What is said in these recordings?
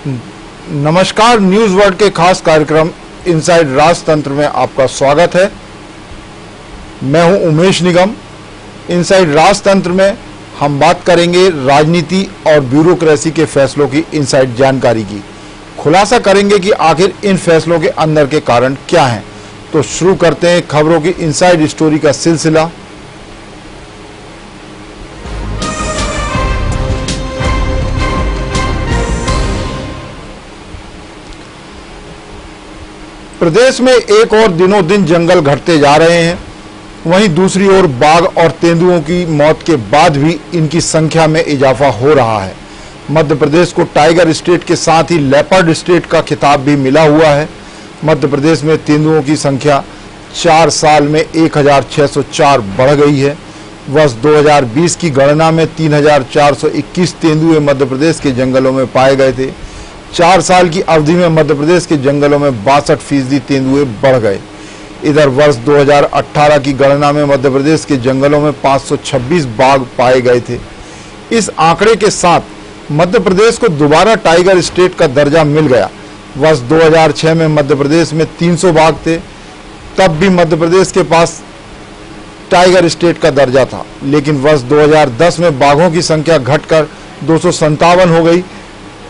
नमस्कार, news world के खास कार्यक्रम इनसाइड राजतंत्र में आपका स्वागत है। मैं हूं उमेश निगम। इनसाइड राजतंत्र में हम बात करेंगे राजनीति और ब्यूरोक्रेसी के फैसलों की इनसाइड जानकारी की। खुलासा करेंगे कि आखिर इन फैसलों के अंदर के कारण क्या हैं। तो शुरू करते हैं खबरों की इनसाइड स्टोरी का सिलसिला। प्रदेश में एक और दिनों दिन जंगल घटते जा रहे हैं। वहीं दूसरी ओर बाघ और तेंदुओं की मौत के बाद भी इनकी संख्या में इजाफा हो रहा है। मध्य प्रदेश को टाइगर स्टेट के साथ ही लेपर्ड स्टेट का खिताब भी मिला हुआ है। मध्य प्रदेश में तेंदुओं की संख्या 4 साल में 1604 बढ़ गई है। वर्ष 2020 की गणना में 3421 तेंदुए मध्य प्रदेश के जंगलों में पाए गए थे। 4 साल की अवधि में मध्य प्रदेश के जंगलों में 62% तेंदुए बढ़ गए। इधर वर्ष 2018 की गणना में मध्य प्रदेश के जंगलों में 526 बाघ पाए गए थे। इस आंकड़े के साथ मध्य प्रदेश को दोबारा टाइगर स्टेट का दर्जा मिल गया। वर्ष 2006 में मध्य प्रदेश में 300 बाघ थे, तब भी मध्य प्रदेश के पास टाइगर स्टेट का दर्जा था। लेकिन वर्ष 2010 में बाघों की संख्या घटकर 257 हो गई,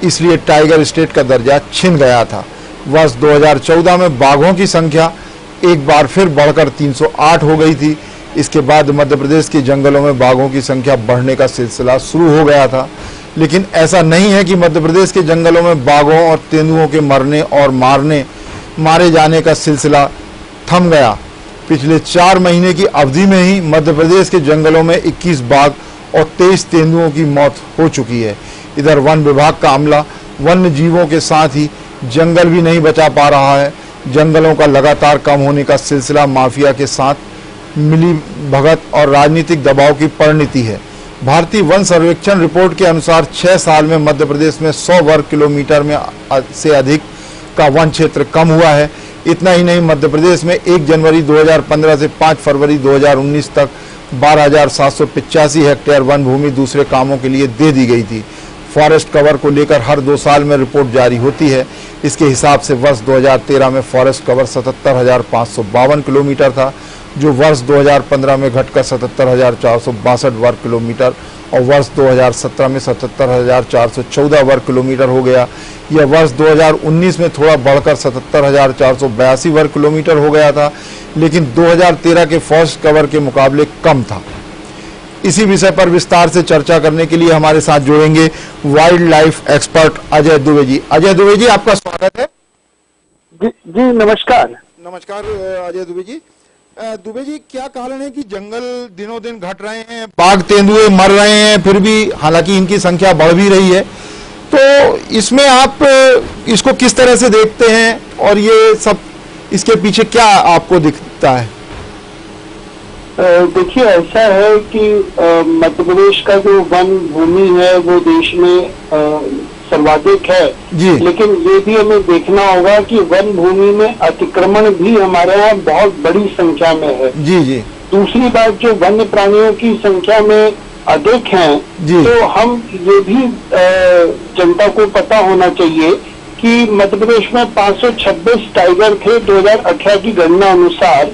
इसलिए टाइगर स्टेट का दर्जा छिन गया था। वर्ष 2014 में बाघों की संख्या एक बार फिर बढ़कर 308 हो गई थी। इसके बाद मध्य प्रदेश के जंगलों में बाघों की संख्या बढ़ने का सिलसिला शुरू हो गया था। लेकिन ऐसा नहीं है कि मध्य प्रदेश के जंगलों में बाघों और तेंदुओं के मरने और मारे जाने का सिलसिला थम गया। पिछले 4 महीने की अवधि में ही मध्य प्रदेश के जंगलों में 21 बाघ और 23 तेंदुओं की मौत हो चुकी है। इधर वन विभाग का अमला वन्य जीवों के साथ ही जंगल भी नहीं बचा पा रहा है। जंगलों का लगातार कम होने का सिलसिला माफिया के साथ मिली भगत और राजनीतिक दबाव की परिणति है। भारतीय वन सर्वेक्षण रिपोर्ट के अनुसार 6 साल में मध्य प्रदेश में 100 वर्ग किलोमीटर में से अधिक का वन क्षेत्र कम हुआ है। इतना ही नहीं, मध्य प्रदेश में 1 जनवरी 2015 से 5 फरवरी 2019 तक 12,785 हेक्टेयर वन भूमि दूसरे कामों के लिए दे दी गई थी। फॉरेस्ट कवर को लेकर हर 2 साल में रिपोर्ट जारी होती है। इसके हिसाब से वर्ष 2013 में फॉरेस्ट कवर 77,552 किलोमीटर था, जो वर्ष 2015 में घटकर 77,462 वर्ग किलोमीटर और वर्ष 2017 में 77,414 वर्ग किलोमीटर हो गया। यह वर्ष 2019 में थोड़ा बढ़कर 77,482 वर्ग किलोमीटर हो गया था, लेकिन 2013 के फॉरेस्ट कवर के मुकाबले कम था। इसी विषय पर विस्तार से चर्चा करने के लिए हमारे साथ जुड़ेंगे wild life expert Ajay Dubey ji. Ajay Dubey ji, आपका स्वागत है। जी नमस्कार। नमस्कार अजय दुबे जी। दुबे जी, क्या कारण है कि जंगल दिनों दिन घट रहे हैं, बाघ तेंदुए मर रहे हैं, फिर भी हालांकि इनकी संख्या बढ़ भी रही है, तो इसमें आप इसको किस तरह से देखते हैं और ये सब इसके पीछे क्या आपको दिखता है? देखिए, ऐसा है कि मध्य प्रदेश का जो वन भूमि है वो देश में सर्वाधिक है जी। लेकिन ये भी हमें देखना होगा कि वन भूमि में अतिक्रमण भी हमारे यहाँ बहुत बड़ी संख्या में है जी जी। दूसरी बात, जो वन्य प्राणियों की संख्या में अधिक हैं, तो हम ये भी जनता को पता होना चाहिए कि मध्य प्रदेश में 526 टाइगर थे 2018 की गणना अनुसार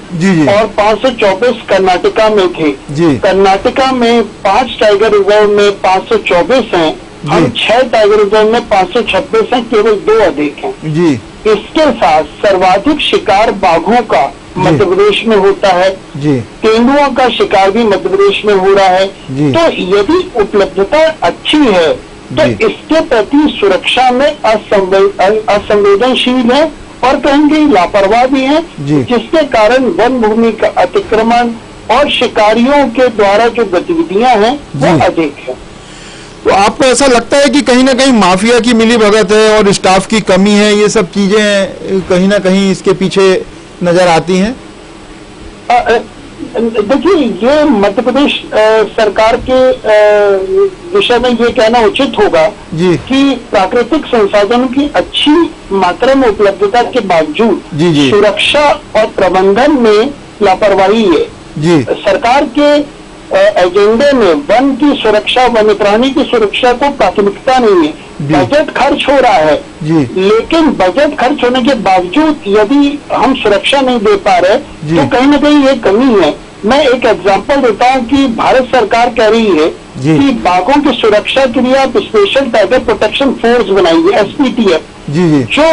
और 524 कर्नाटका में थे। कर्नाटका में 5 टाइगर रिजर्व में 524 हैं, हम 6 टाइगर रिजर्व में 526 हैं, केवल 2 अधिक हैं जी। इसके साथ सर्वाधिक शिकार बाघों का मध्य प्रदेश में होता है जी। तेंदुओं का शिकार भी मध्य प्रदेश में हो रहा है। तो यदि उपलब्धता अच्छी है तो इसके प्रति सुरक्षा में असंवेदनशील है और कहेंगे लापरवाह भी है, जिसके कारण वन भूमि का अतिक्रमण और शिकारियों के द्वारा जो गतिविधियां हैं वो अधिक है। तो आपको ऐसा लगता है कि कहीं ना कहीं माफिया की मिलीभगत है और स्टाफ की कमी है, ये सब चीजें कहीं ना कहीं इसके पीछे नजर आती हैं? देखिए, ये मध्य प्रदेश सरकार के विषय में ये कहना उचित होगा कि प्राकृतिक संसाधनों की अच्छी मात्रा में उपलब्धता के बावजूद सुरक्षा और प्रबंधन में लापरवाही है। सरकार के एजेंडे में वन की सुरक्षा, वन्य प्राणी की सुरक्षा को प्राथमिकता नहीं है। बजट खर्च हो रहा है जी, लेकिन बजट खर्च होने के बावजूद यदि हम सुरक्षा नहीं दे पा रहे तो कहीं ना कहीं ये कमी है। मैं एक एग्जांपल देता हूँ कि भारत सरकार कह रही है कि बाघों की सुरक्षा के लिए आप स्पेशल टाइगर प्रोटेक्शन फोर्स बनाइए, SPTF, जी, जो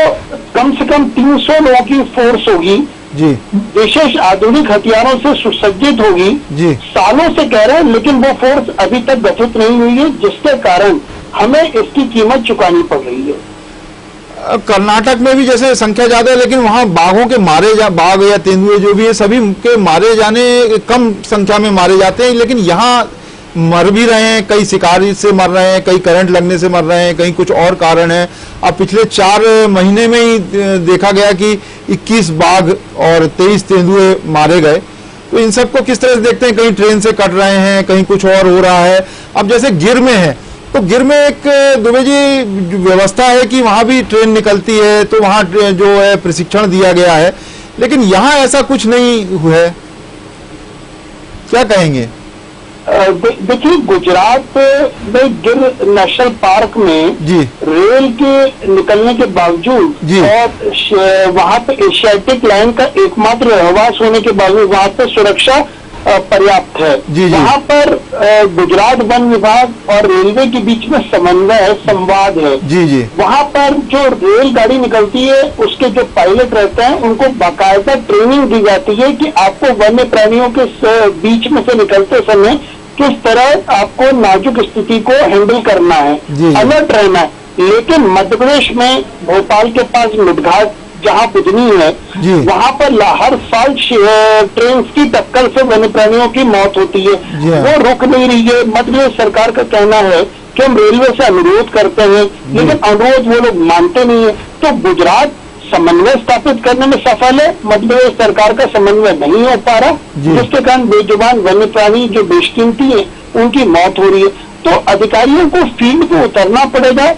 कम से कम 300 लोगों की फोर्स होगी जी, विशेष आधुनिक हथियारों से सुसज्जित होगी जी। सालों से कह रहे हैं लेकिन वो फोर्स अभी तक गठित नहीं हुई है, जिसके कारण हमें इसकी कीमत चुकानी पड़ रही है। कर्नाटक में भी जैसे संख्या ज्यादा है लेकिन वहाँ बाघों के बाघ या तेंदुए जो भी है सभी के मारे जाने कम संख्या में मारे जाते हैं, लेकिन यहाँ मर भी रहे हैं, कई शिकारी से मर रहे हैं, कई करंट लगने से मर रहे हैं, कहीं कुछ और कारण है। अब पिछले 4 महीने में ही देखा गया कि 21 बाघ और 23 तेंदुए मारे गए। तो इन सबको किस तरह से देखते हैं? कहीं ट्रेन से कट रहे हैं, कहीं कुछ और हो रहा है। अब जैसे गिर में है तो गिर में एक दुबे जी व्यवस्था है कि वहां भी ट्रेन निकलती है, तो वहां जो है प्रशिक्षण दिया गया है, लेकिन यहाँ ऐसा कुछ नहीं हुआ है, क्या कहेंगे? देखिए गुजरात में गिर नेशनल पार्क में जी रेल के निकलने के बावजूद जी और वहां पे एशियाटिक लाइन का एकमात्र रहवास होने के बावजूद वहां पे सुरक्षा पर्याप्त है। जी जी। वहां पर गुजरात वन विभाग और रेलवे के बीच में समन्वय है, संवाद है। जी जी। वहां पर जो रेलगाड़ी निकलती है उसके जो पायलट रहते हैं उनको बाकायदा ट्रेनिंग दी जाती है कि आपको वन्य प्राणियों के बीच में से निकलते समय किस तरह आपको नाजुक स्थिति को हैंडल करना है, अलर्ट रहना है। लेकिन मध्य प्रदेश में भोपाल के पास मिटघाट जहाँ बुधनी है वहाँ पर हर साल ट्रेन की टक्कर से वन्य प्राणियों की मौत होती है, वो रुक नहीं रही है। मध्य प्रदेश सरकार का कहना है कि हम रेलवे से अनुरोध करते हैं लेकिन अनुरोध वो लोग मानते नहीं है। तो गुजरात समन्वय स्थापित करने में सफल है, मध्य प्रदेश सरकार का समन्वय नहीं हो पा रहा, जिसके कारण बेजुबान वन्य प्राणी जो बेशकीमती है उनकी मौत हो रही है। तो अधिकारियों को फील्ड पे उतरना पड़ेगा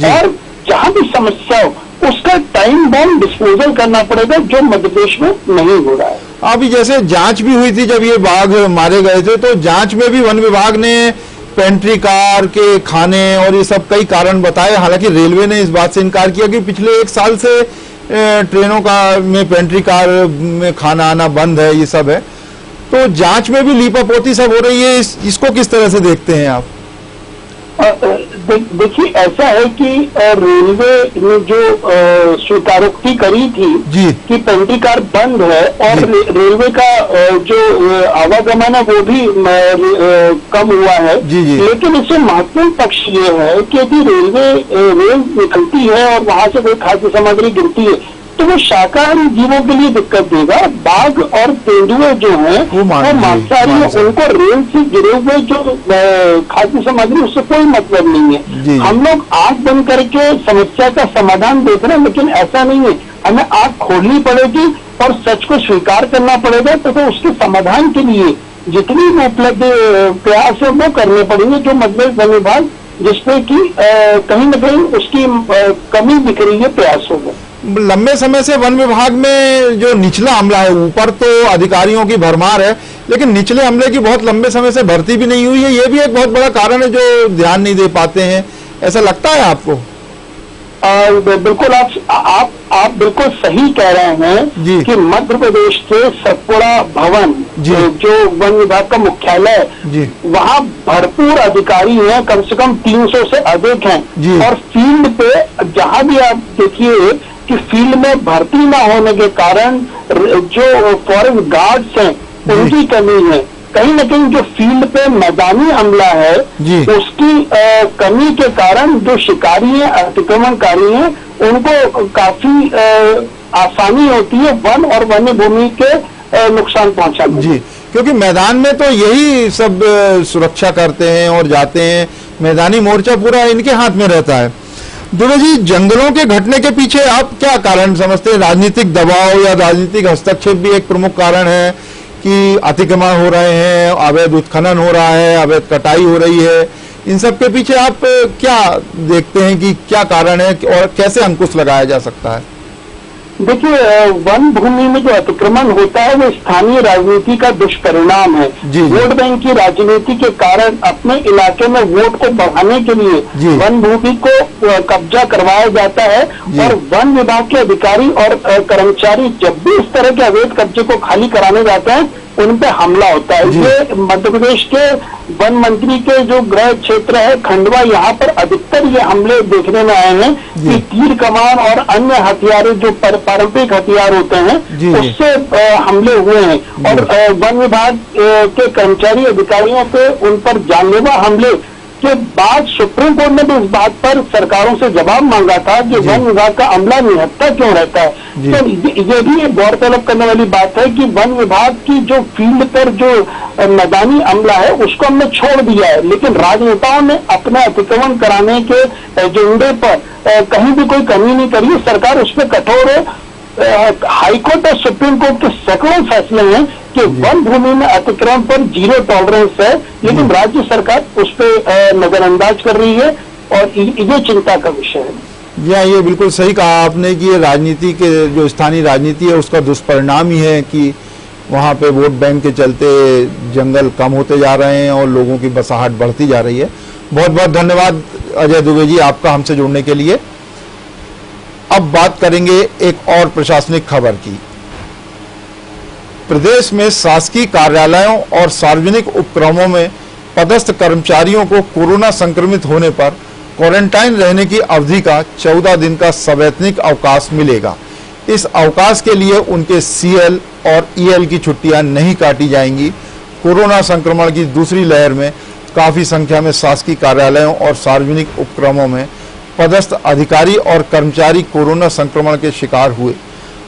और जहाँ भी समस्या हो उसका टाइम बॉम्ब डिस्पोजल करना पड़ेगा, जो मध्य प्रदेश में नहीं हो रहा है। अभी जैसे जांच भी हुई थी जब ये बाघ मारे गए थे, तो जांच में भी वन विभाग ने पेंट्री कार के खाने और ये सब कई कारण बताए। हालांकि रेलवे ने इस बात से इनकार किया कि पिछले 1 साल से ट्रेनों का में पेंट्री कार में खाना आना बंद है, ये सब है। तो जांच में भी लीपापोती सब हो रही है, इसको किस तरह से देखते हैं आप? देखिए ऐसा है कि रेलवे ने जो स्वीकारोक्ति करी थी कि पेंट्री कार बंद है और रेलवे का जो आवागमन है वो भी कम हुआ है, लेकिन इससे महत्वपूर्ण पक्ष ये है कि यदि रेल निकलती है और वहां से कोई खाद्य सामग्री गिरती है तो वो शाकाहारी जीवों के लिए दिक्कत देगा। बाघ और तेंदुए जो हैं वो मांसाहारी है, उनको रेल से गिरे हुए जो खाद्य सामग्री उससे कोई मतलब नहीं है। हम लोग आंख बंद करके समस्या का समाधान देख रहे हैं, लेकिन ऐसा नहीं है। हमें आंख खोलनी पड़ेगी और सच को स्वीकार करना पड़ेगा, तो उसके समाधान के लिए जितनी भी उपलब्ध प्रयास है वो करने पड़ेंगे, जो मध्य वन विभाग जिसमें कि कहीं न कहीं उसकी कमी दिख रही है प्रयासों में। लंबे समय से वन विभाग में जो निचला अमला है, ऊपर तो अधिकारियों की भरमार है लेकिन निचले अमले की बहुत लंबे समय से भर्ती भी नहीं हुई है, ये भी एक बहुत बड़ा कारण है जो ध्यान नहीं दे पाते हैं, ऐसा लगता है आपको? बिल्कुल आप बिल्कुल सही कह रहे हैं कि मध्य प्रदेश के सतपुड़ा भवन जो वन विभाग का मुख्यालय है वहाँ भरपूर अधिकारी हैं, कम से कम 300 से अधिक हैं। और फील्ड पे जहाँ भी आप देखिए कि फील्ड में भर्ती न होने के कारण जो फॉरेस्ट गार्ड्स हैं उनकी कमी है। कहीं न कहीं जो फील्ड पे मैदानी अमला है उसकी कमी के कारण जो शिकारी हैं, अतिक्रमणकारी हैं, उनको काफी आसानी होती है वन और वन्य भूमि के नुकसान पहुंचाने जी, क्योंकि मैदान में तो यही सब सुरक्षा करते हैं और जाते हैं, मैदानी मोर्चा पूरा इनके हाथ में रहता है। दुबे जी, जंगलों के घटने के पीछे आप क्या कारण समझते हैं? राजनीतिक दबाव या राजनीतिक हस्तक्षेप भी एक प्रमुख कारण है कि अतिक्रमण हो रहे हैं, अवैध उत्खनन हो रहा है, अवैध कटाई हो रही है। इन सब के पीछे आप क्या देखते हैं कि क्या कारण है और कैसे अंकुश लगाया जा सकता है? देखिए, वन भूमि में जो अतिक्रमण होता है वो स्थानीय राजनीति का दुष्परिणाम है। वोट बैंक की राजनीति के कारण अपने इलाके में वोट को बढ़ाने के लिए वन भूमि को कब्जा करवाया जाता है और वन विभाग के अधिकारी और कर्मचारी जब भी इस तरह के अवैध कब्जे को खाली कराने जाते हैं उन पे हमला होता है। ये मध्य प्रदेश के वन मंत्री के जो गृह क्षेत्र है खंडवा, यहाँ पर अधिकतर ये हमले देखने में आए हैं कि तीर कमान और अन्य हथियार जो पारंपरिक हथियार होते हैं उससे हमले हुए हैं और वन विभाग के कर्मचारी अधिकारियों पे उन पर जानलेवा हमले के बाद सुप्रीम कोर्ट ने भी इस बात पर सरकारों से जवाब मांगा था कि वन विभाग का अमला निहत्था क्यों रहता है। तो ये भी एक गौरतलब करने वाली बात है कि वन विभाग की जो फील्ड पर जो मैदानी अमला है उसको हमने छोड़ दिया है, लेकिन राजनेताओं ने अपना अतिक्रमण कराने के एजेंडे पर कहीं भी कोई कमी नहीं करी। सरकार उस पर कठोर है। हाईकोर्ट और सुप्रीम कोर्ट के सैकड़ों फैसले हैं कि वन भूमि में अतिक्रमण पर 0 टॉलरेंस है, लेकिन राज्य सरकार उस पर नजरअंदाज कर रही है और ये चिंता का विषय है। ये बिल्कुल सही कहा आपने कि ये राजनीति के जो स्थानीय राजनीति है उसका दुष्परिणाम ही है कि वहाँ पे वोट बैंक के चलते जंगल कम होते जा रहे हैं और लोगों की बसाहट बढ़ती जा रही है। बहुत बहुत धन्यवाद अजय दुबे जी आपका हमसे जुड़ने के लिए। अब बात करेंगे एक और प्रशासनिक खबर की। प्रदेश में शासकीय कार्यालयों और सार्वजनिक उपक्रमों में पदस्थ कर्मचारियों को कोरोना संक्रमित होने पर क्वारंटाइन रहने की अवधि का 14 दिन का सवैतनिक अवकाश मिलेगा। इस अवकाश के लिए उनके सीएल और ईएल की छुट्टियां नहीं काटी जाएंगी। कोरोना संक्रमण की दूसरी लहर में काफी संख्या में शासकीय कार्यालयों और सार्वजनिक उपक्रमों में पदस्थ अधिकारी और कर्मचारी कोरोना संक्रमण के शिकार हुए।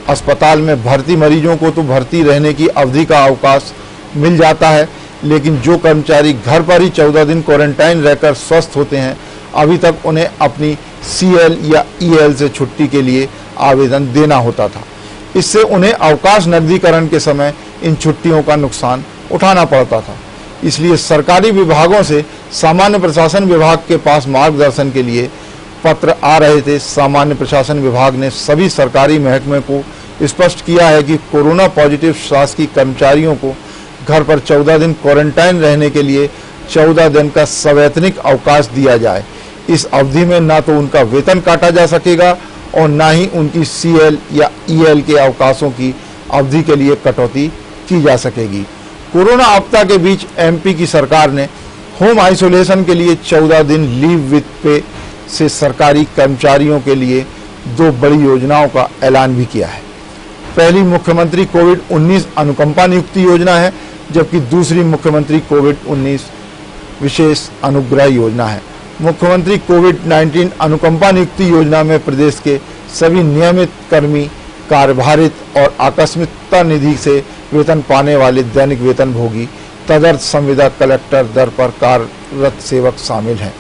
अस्पताल में भर्ती मरीजों को तो भर्ती रहने की अवधि का अवकाश मिल जाता है, लेकिन जो कर्मचारी घर पर ही 14 दिन क्वारंटाइन रहकर स्वस्थ होते हैं अभी तक उन्हें अपनी सीएल या ईएल से छुट्टी के लिए आवेदन देना होता था। इससे उन्हें अवकाश नकदीकरण के समय इन छुट्टियों का नुकसान उठाना पड़ता था। इसलिए सरकारी विभागों से सामान्य प्रशासन विभाग के पास मार्गदर्शन के लिए पत्र आ रहे थे। सामान्य प्रशासन विभाग ने सभी सरकारी महकमे को स्पष्ट किया है कि कोरोना पॉजिटिव शासकीय कर्मचारियों को घर पर 14 दिन क्वारंटाइन रहने के लिए 14 दिन का सवैतनिक अवकाश दिया जाए। इस अवधि में ना तो उनका वेतन काटा जा सकेगा और ना ही उनकी सीएल या ईएल के अवकाशों की अवधि के लिए कटौती की जा सकेगी। कोरोना आपदा के बीच एमपी की सरकार ने होम आइसोलेशन के लिए 14 दिन लीव विद पे से सरकारी कर्मचारियों के लिए 2 बड़ी योजनाओं का ऐलान भी किया है। पहली मुख्यमंत्री कोविड-19 अनुकंपा नियुक्ति योजना है, जबकि दूसरी मुख्यमंत्री कोविड-19 विशेष अनुग्रह योजना है। मुख्यमंत्री कोविड-19 अनुकंपा नियुक्ति योजना में प्रदेश के सभी नियमित कर्मी, कार्यभारित और आकस्मिकता निधि से वेतन पाने वाले दैनिक वेतन भोगी, तदर्थ संविदा कलेक्टर दर पर कार्यरत सेवक शामिल हैं।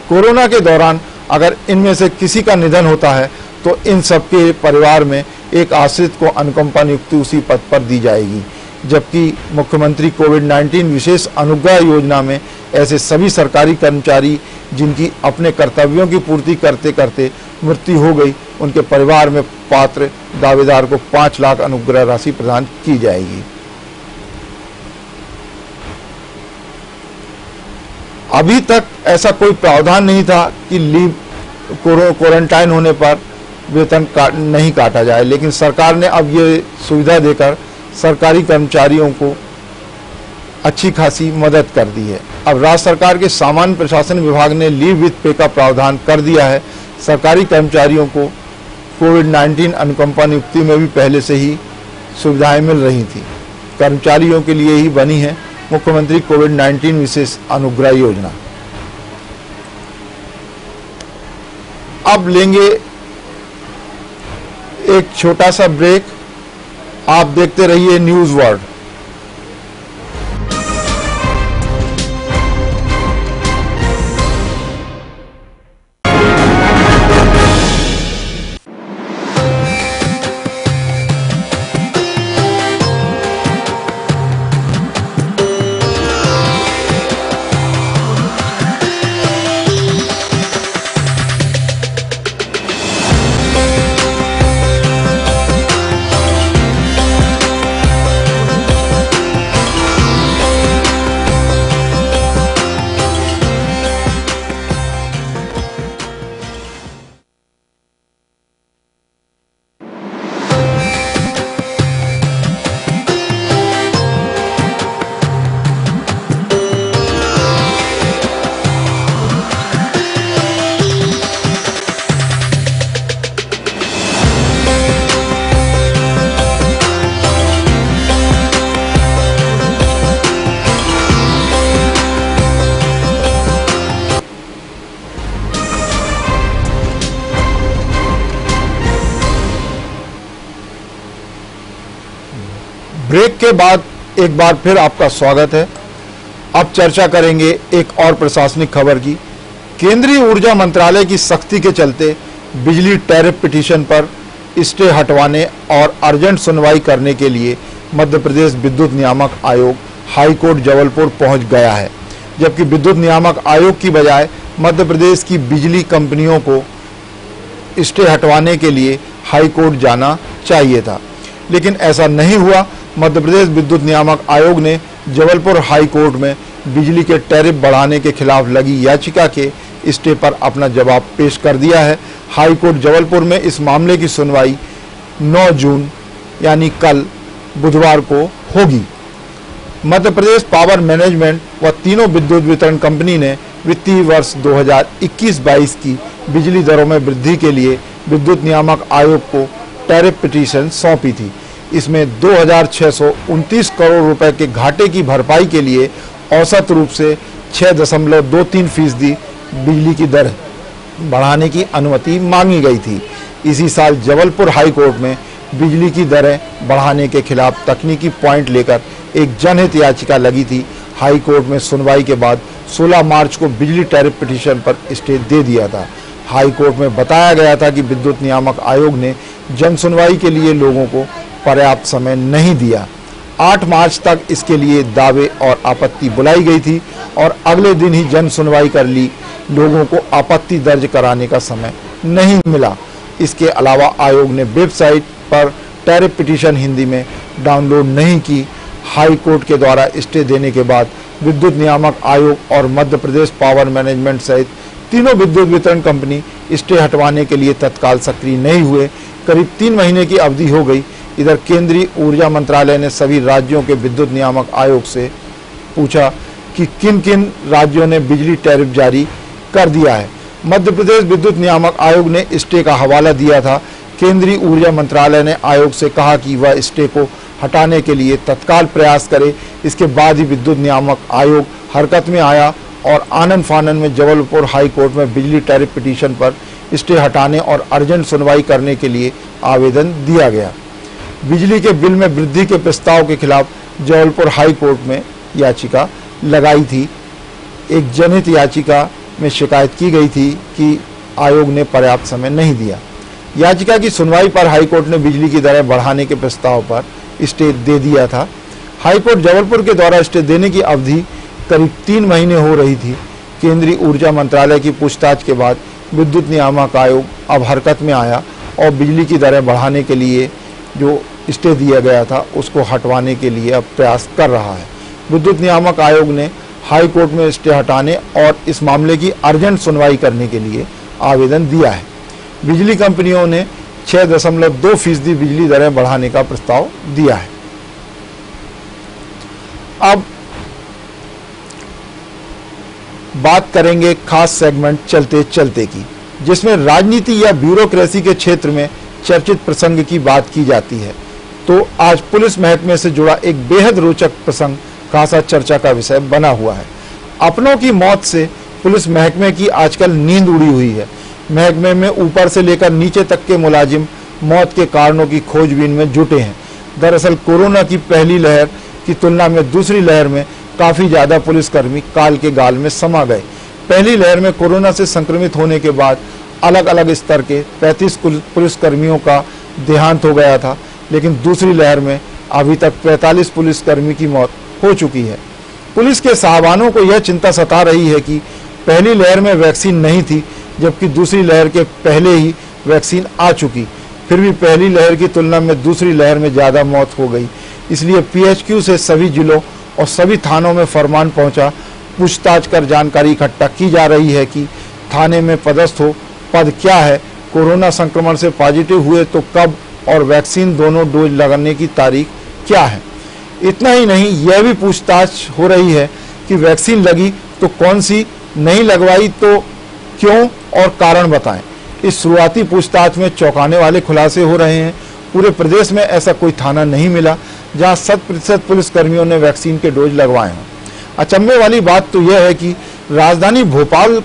कोरोना के दौरान अगर इनमें से किसी का निधन होता है तो इन सबके परिवार में एक आश्रित को अनुकंपा नियुक्ति उसी पद पर दी जाएगी। जबकि मुख्यमंत्री कोविड-19 विशेष अनुग्रह योजना में ऐसे सभी सरकारी कर्मचारी जिनकी अपने कर्तव्यों की पूर्ति करते करते मृत्यु हो गई, उनके परिवार में पात्र दावेदार को 5 लाख अनुग्रह राशि प्रदान की जाएगी। अभी तक ऐसा कोई प्रावधान नहीं था कि लीव क्वारंटाइन होने पर वेतन नहीं काटा जाए, लेकिन सरकार ने अब ये सुविधा देकर सरकारी कर्मचारियों को अच्छी खासी मदद कर दी है। अब राज्य सरकार के सामान्य प्रशासन विभाग ने लीव विद पे का प्रावधान कर दिया है। सरकारी कर्मचारियों को कोविड-19 अनुकंपा नियुक्ति में भी पहले से ही सुविधाएं मिल रही थी। कर्मचारियों के लिए ही बनी है मुख्यमंत्री कोविड-19 विशेष अनुग्रह योजना। अब लेंगे एक छोटा सा ब्रेक। आप देखते रहिए न्यूज वर्ल्ड। ब्रेक के बाद एक बार फिर आपका स्वागत है। अब चर्चा करेंगे एक और प्रशासनिक खबर की। केंद्रीय ऊर्जा मंत्रालय की सख्ती के चलते बिजली टैरिफ पिटीशन पर स्टे हटवाने और अर्जेंट सुनवाई करने के लिए मध्य प्रदेश विद्युत नियामक आयोग हाई कोर्ट जबलपुर पहुंच गया है, जबकि विद्युत नियामक आयोग की बजाय मध्य प्रदेश की बिजली कंपनियों को स्टे हटवाने के लिए हाई कोर्ट जाना चाहिए था, लेकिन ऐसा नहीं हुआ। मध्य प्रदेश विद्युत नियामक आयोग ने जबलपुर हाई कोर्ट में बिजली के टैरिफ बढ़ाने के खिलाफ लगी याचिका के स्टे पर अपना जवाब पेश कर दिया है। हाई कोर्ट जबलपुर में इस मामले की सुनवाई 9 जून यानी कल बुधवार को होगी। मध्य प्रदेश पावर मैनेजमेंट व तीनों विद्युत वितरण कंपनी ने वित्तीय वर्ष 2021-22 की बिजली दरों में वृद्धि के लिए विद्युत नियामक आयोग को टैरिफ पिटीशन सौंपी थी। इसमें 2,629 करोड़ रुपए के घाटे की भरपाई के लिए औसत रूप से 6.23% बिजली की दर बढ़ाने की अनुमति मांगी गई थी। इसी साल जबलपुर हाई कोर्ट में बिजली की दरें बढ़ाने के खिलाफ तकनीकी पॉइंट लेकर एक जनहित याचिका लगी थी। हाई कोर्ट में सुनवाई के बाद 16 मार्च को बिजली टैरिफ पिटीशन पर स्टे दे दिया था। हाई कोर्ट में बताया गया था कि विद्युत नियामक आयोग ने जन सुनवाई के लिए लोगों को पर्याप्त समय नहीं दिया। 8 मार्च तक इसके लिए दावे और आपत्ति बुलाई गई थी और अगले दिन ही जन सुनवाई कर ली। लोगों को आपत्ति दर्ज कराने का समय नहीं मिला। इसके अलावा आयोग ने वेबसाइट पर टैरिफ पिटीशन हिंदी में डाउनलोड नहीं की। हाई कोर्ट के द्वारा स्टे देने के बाद विद्युत नियामक आयोग और मध्य प्रदेश पावर मैनेजमेंट सहित तीनों विद्युत वितरण कंपनी स्टे हटवाने के लिए तत्काल सक्रिय नहीं हुए। करीब 3 महीने की अवधि हो गई। इधर केंद्रीय ऊर्जा मंत्रालय ने सभी राज्यों के विद्युत नियामक आयोग से पूछा कि किन किन राज्यों ने बिजली टैरिफ जारी कर दिया है। मध्य प्रदेश विद्युत नियामक आयोग ने स्टे का हवाला दिया था। केंद्रीय ऊर्जा मंत्रालय ने आयोग से कहा कि वह स्टे को हटाने के लिए तत्काल प्रयास करे। इसके बाद ही विद्युत नियामक आयोग हरकत में आया और आनन फानन में जबलपुर हाई कोर्ट में बिजली टैरिफ पिटीशन पर स्टे हटाने और अर्जेंट सुनवाई करने के लिए आवेदन दिया गया। बिजली के बिल में वृद्धि के प्रस्ताव के खिलाफ जबलपुर हाई कोर्ट में याचिका लगाई थी। एक जनहित याचिका में शिकायत की गई थी कि आयोग ने पर्याप्त समय नहीं दिया। याचिका की सुनवाई पर हाई कोर्ट ने बिजली की दरें बढ़ाने के प्रस्ताव पर स्टे दे दिया था। हाई कोर्ट जबलपुर के द्वारा स्टे देने की अवधि करीब 3 महीने हो रही थी। केंद्रीय ऊर्जा मंत्रालय की पूछताछ के बाद विद्युत नियामक आयोग अब हरकत में आया और बिजली की दरें बढ़ाने के लिए जो स्टे दिया गया था उसको हटवाने के लिए अब प्रयास कर रहा है। विद्युत नियामक आयोग ने हाई कोर्ट में स्टे हटाने और इस मामले की अर्जेंट सुनवाई करने के लिए आवेदन दिया है। बिजली कंपनियों ने 6.2% बिजली दरें बढ़ाने का प्रस्ताव दिया है। अब बात करेंगे खास सेगमेंट चलते चलते की, जिसमें राजनीति या ब्यूरोक्रेसी के क्षेत्र में चर्चित प्रसंग की बात की जाती है। तो आज पुलिस महकमे से जुड़ा एक बेहद रोचक प्रसंग खासा चर्चा का विषय बना हुआ है। अपनों की मौत से पुलिस महकमे की आजकल नींद उड़ी हुई है। महकमे में ऊपर से लेकर नीचे तक के मुलाजिम मौत के कारणों की खोजबीन में जुटे हैं। दरअसल कोरोना की पहली लहर की तुलना में दूसरी लहर में काफी ज्यादा पुलिसकर्मी काल के गाल में समा गए। पहली लहर में कोरोना से संक्रमित होने के बाद अलग अलग स्तर के 35 पुलिसकर्मियों का देहांत हो गया था, लेकिन दूसरी लहर में अभी तक 45 पुलिसकर्मी की मौत हो चुकी है। पुलिस के साहबानों को यह चिंता सता रही है कि पहली लहर में वैक्सीन नहीं थी, जबकि दूसरी लहर के पहले ही वैक्सीन आ चुकी, फिर भी पहली लहर की तुलना में दूसरी लहर में ज़्यादा मौत हो गई। इसलिए PHQ से सभी जिलों और सभी थानों में फरमान पहुंचा। पूछताछ कर जानकारी इकट्ठा की जा रही है कि थाने में पदस्थ हो पद क्या है, कोरोना संक्रमण से पॉजिटिव हुए तो कब और वैक्सीन दोनों डोज लगाने की तारीख क्या है। इतना ही नहीं, यह भी पूछताछ हो रही है कि वैक्सीन लगी तो कौन सी, नहीं लगवाई तो क्यों और कारण बताएं। इस शुरुआती पूछताछ में चौंकाने वाले खुलासे हो रहे हैं। पूरे प्रदेश में ऐसा कोई थाना नहीं मिला जहां 100% पुलिसकर्मियों ने वैक्सीन के डोज लगवाए हों। अचंभे वाली बात तो यह है कि राजधानी भोपाल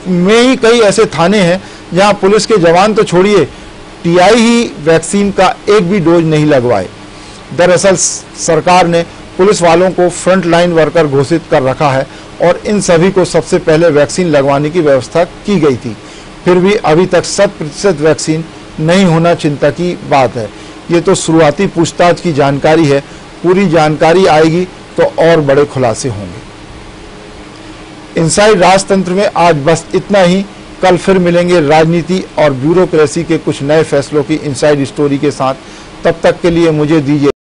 में ही कई ऐसे थाने हैं जहां पुलिस के जवान तो छोड़िए, TI ही वैक्सीन का एक भी डोज नहीं लगवाए। दरअसल सरकार ने पुलिस वालों को फ्रंट लाइन वर्कर घोषित कर रखा है और इन सभी को सबसे पहले वैक्सीन लगवाने की व्यवस्था की गई थी। फिर भी अभी तक 100% वैक्सीन नहीं होना चिंता की बात है। ये तो शुरुआती पूछताछ की जानकारी है, पूरी जानकारी आएगी तो और बड़े खुलासे होंगे। इनसाइड राजतंत्र में आज बस इतना ही। कल फिर मिलेंगे राजनीति और ब्यूरोक्रेसी के कुछ नए फैसलों की इनसाइड स्टोरी के साथ। तब तक के लिए मुझे दीजिए